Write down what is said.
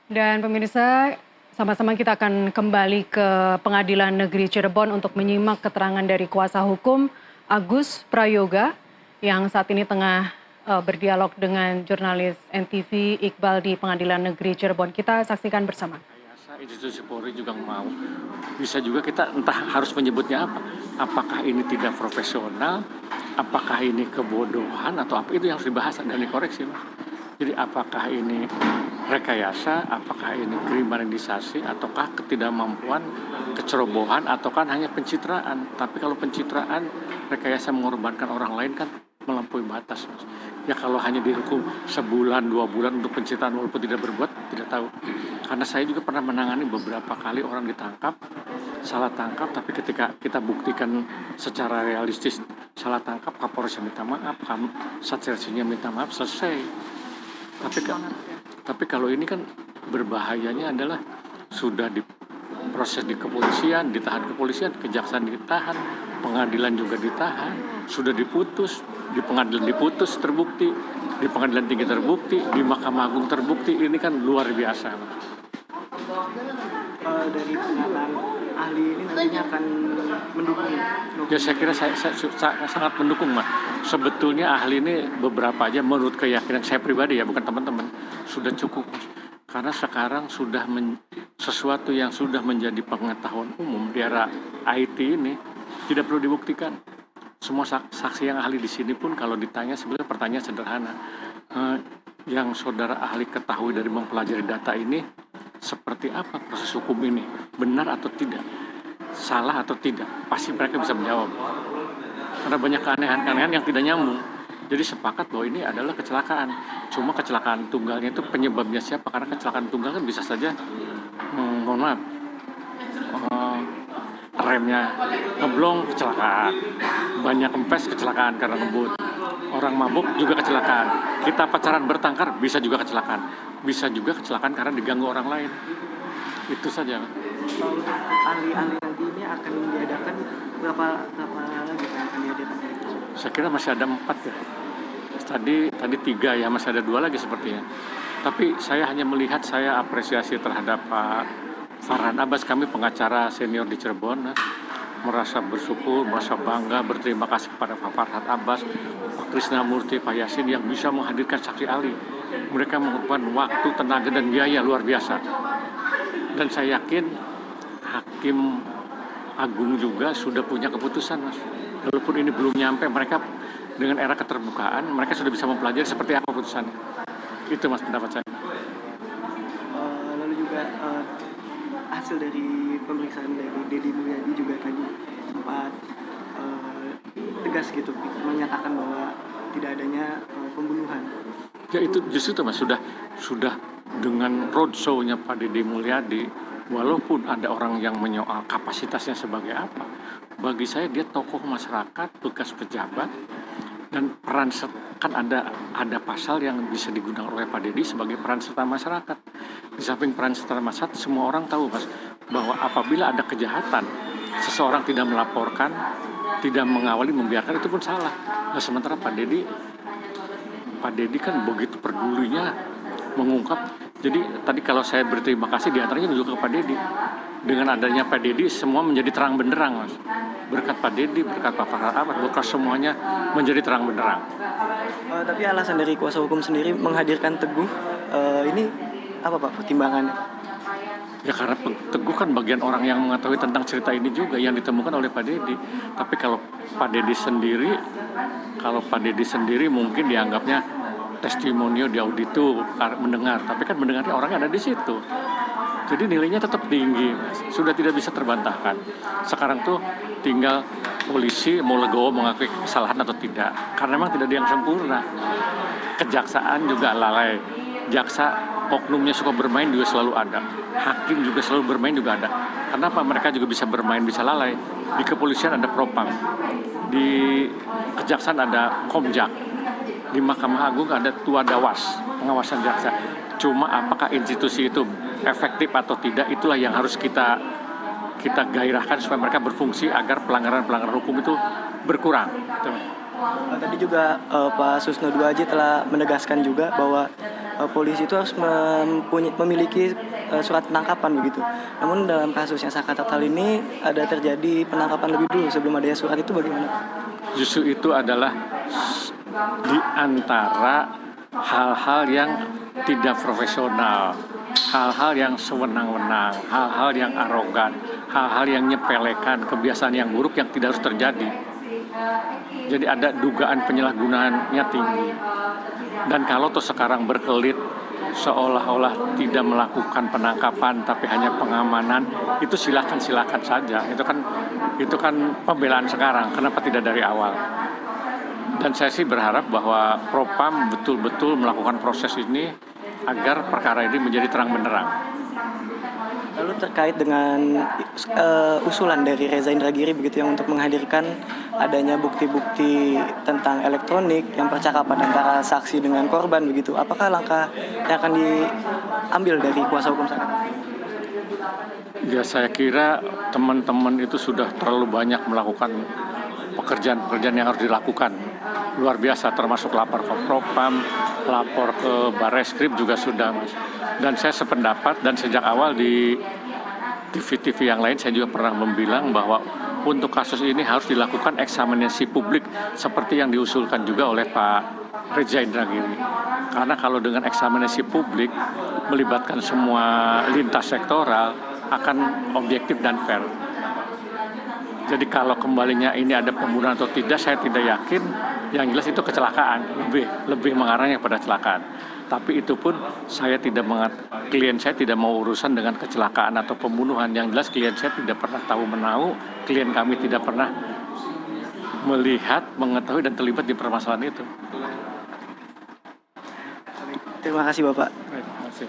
Dan pemirsa, sama-sama kita akan kembali ke Pengadilan Negeri Cirebon untuk menyimak keterangan dari kuasa hukum Agus Prayoga yang saat ini tengah berdialog dengan jurnalis NTV Iqbal di Pengadilan Negeri Cirebon. Kita saksikan bersama. Institusi Polri juga mau. Bisa juga kita entah harus menyebutnya apa. Apakah ini tidak profesional, apakah ini kebodohan atau apa, itu yang harus dibahas dan dikoreksi, Mas. Jadi apakah ini rekayasa, apakah ini kriminalisasi, ataukah ketidakmampuan, kecerobohan, ataukah hanya pencitraan. Tapi kalau pencitraan, rekayasa mengorbankan orang lain kan melampaui batas, Mas. Ya kalau hanya dihukum sebulan, 2 bulan untuk pencitraan walaupun tidak berbuat, tidak tahu. Karena saya juga pernah menangani beberapa kali orang ditangkap, salah tangkap, tapi ketika kita buktikan secara realistis salah tangkap, Kapolresnya minta maaf, Satsersinya minta maaf, selesai. Tapi kalau ini kan berbahayanya adalah sudah diproses di kepolisian, ditahan kepolisian, kejaksaan ditahan, pengadilan juga ditahan, sudah diputus, di pengadilan diputus terbukti, di pengadilan tinggi terbukti, di Mahkamah Agung terbukti, ini kan luar biasa. Dari pernyataan ahli ini nantinya akan mendukung. Ya saya kira saya sangat mendukung, Mas. Sebetulnya ahli ini beberapa aja menurut keyakinan saya pribadi ya, bukan teman-teman, sudah cukup. Karena sekarang sudah sesuatu yang sudah menjadi pengetahuan umum di era IT ini tidak perlu dibuktikan. Semua saksi yang ahli di sini pun kalau ditanya sebenarnya pertanyaan sederhana. Yang saudara ahli ketahui dari mempelajari data ini, seperti apa proses hukum ini, benar atau tidak, salah atau tidak, pasti mereka bisa menjawab. Karena banyak keanehan-keanehan yang tidak nyambung. Jadi sepakat bahwa ini adalah kecelakaan. Cuma kecelakaan tunggalnya itu penyebabnya siapa? Karena kecelakaan tunggal kan bisa saja, mohon maaf, remnya ngeblong, kecelakaan. Banyak kempes, kecelakaan karena ngebut. Orang mabuk juga kecelakaan. Kita pacaran bertengkar bisa juga kecelakaan. Bisa juga kecelakaan karena diganggu orang lain. Itu saja. Untuk ahli-ahli nanti ini akan diadakan berapa lagi yang akan diadakan? Saya kira masih ada 4 ya. Tadi 3 ya, masih ada 2 lagi sepertinya. Tapi saya hanya melihat, saya apresiasi terhadap Pak Farhan Abbas, kami pengacara senior di Cirebon, merasa bersyukur, merasa bangga, berterima kasih kepada Pak Farhan Abbas, Pak Krisnamurti, Pak Yasin yang bisa menghadirkan saksi ahli. Mereka mengorbankan waktu, tenaga, dan biaya luar biasa. Dan saya yakin Hakim Agung juga sudah punya keputusan, Mas. Walaupun ini belum nyampe, mereka dengan era keterbukaan, mereka sudah bisa mempelajari seperti apa keputusannya. Itu, Mas, pendapat saya. Lalu juga hasil dari pemeriksaan dari Deddy Mulyadi juga tadi sempat tegas gitu, menyatakan bahwa tidak adanya pembunuhan. Ya itu justru itu, Mas, sudah dengan roadshow-nya Pak Deddy Mulyadi, walaupun ada orang yang menyoal kapasitasnya sebagai apa, bagi saya dia tokoh masyarakat, bekas pejabat, dan peran kan ada pasal yang bisa digunakan oleh Pak Deddy sebagai peran serta masyarakat. Di samping peran serta masyarakat, semua orang tahu, Mas, bahwa apabila ada kejahatan, seseorang tidak melaporkan, tidak mengawali, membiarkan, itu pun salah. Nah, sementara Pak Deddy kan begitu pedulinya mengungkap. Jadi tadi kalau saya berterima kasih diantaranya juga ke Pak Deddy. Dengan adanya Pak Deddy semua menjadi terang benderang, Mas. Berkat Pak Deddy, berkat Pak Farhan Abbas, berkat semuanya menjadi terang benderang. Tapi alasan dari kuasa hukum sendiri menghadirkan Teguh, ini apa Pak pertimbangannya? Ya karena Teguh kan bagian orang yang mengetahui tentang cerita ini juga yang ditemukan oleh Pak Deddy. Tapi kalau Pak Deddy sendiri mungkin dianggapnya testimonio di auditu mendengar, tapi kan mendengarnya orangnya ada di situ. Jadi nilainya tetap tinggi, Mas. Sudah tidak bisa terbantahkan. Sekarang tuh tinggal polisi mau legowo mengakui kesalahan atau tidak, karena memang tidak ada yang sempurna. Kejaksaan juga lalai, jaksa oknumnya suka bermain juga selalu ada, hakim juga selalu bermain juga ada. Kenapa mereka juga bisa bermain, bisa lalai? Di kepolisian ada propam, di kejaksaan ada komjak, di Mahkamah Agung ada tua dawas, pengawasan jaksa. Cuma apakah institusi itu efektif atau tidak, itulah yang harus kita gairahkan supaya mereka berfungsi agar pelanggaran hukum itu berkurang. Tadi juga Pak Susno Duaji telah menegaskan juga bahwa polisi itu harus memiliki surat penangkapan begitu. Namun dalam kasus yang Saka Tatal ini ada terjadi penangkapan lebih dulu sebelum adanya surat, itu bagaimana? Justru itu adalah di antara hal-hal yang tidak profesional, hal-hal yang sewenang-wenang, hal-hal yang arogan, hal-hal yang nyepelekan, kebiasaan yang buruk yang tidak harus terjadi. Jadi ada dugaan penyalahgunaannya tinggi. Dan kalau toh sekarang berkelit seolah-olah tidak melakukan penangkapan tapi hanya pengamanan, itu silakan saja. Itu kan pembelaan sekarang. Kenapa tidak dari awal? Dan saya sih berharap bahwa Propam betul-betul melakukan proses ini agar perkara ini menjadi terang benderang. Lalu terkait dengan usulan dari Reza Indragiri begitu yang untuk menghadirkan adanya bukti-bukti tentang elektronik yang percakapan antara saksi dengan korban begitu, apakah langkah yang akan diambil dari kuasa hukum Saka? Ya saya kira teman-teman itu sudah terlalu banyak melakukan pekerjaan-pekerjaan yang harus dilakukan. Luar biasa, termasuk lapor ke Propam, lapor ke Barreskrim juga sudah, Mas. Dan saya sependapat, dan sejak awal di TV-TV yang lain saya juga pernah membilang bahwa untuk kasus ini harus dilakukan eksaminasi publik seperti yang diusulkan juga oleh Pak Reza Indragiri. Karena kalau dengan eksaminasi publik melibatkan semua lintas sektoral akan objektif dan fair. Jadi kalau kembalinya ini ada pembunuhan atau tidak, saya tidak yakin. Yang jelas itu kecelakaan, lebih mengarahnya pada kecelakaan. Tapi itu pun klien saya tidak mau urusan dengan kecelakaan atau pembunuhan. Yang jelas klien saya tidak pernah tahu menahu, klien kami tidak pernah melihat, mengetahui dan terlibat di permasalahan itu. Terima kasih Bapak. Baik, terima kasih.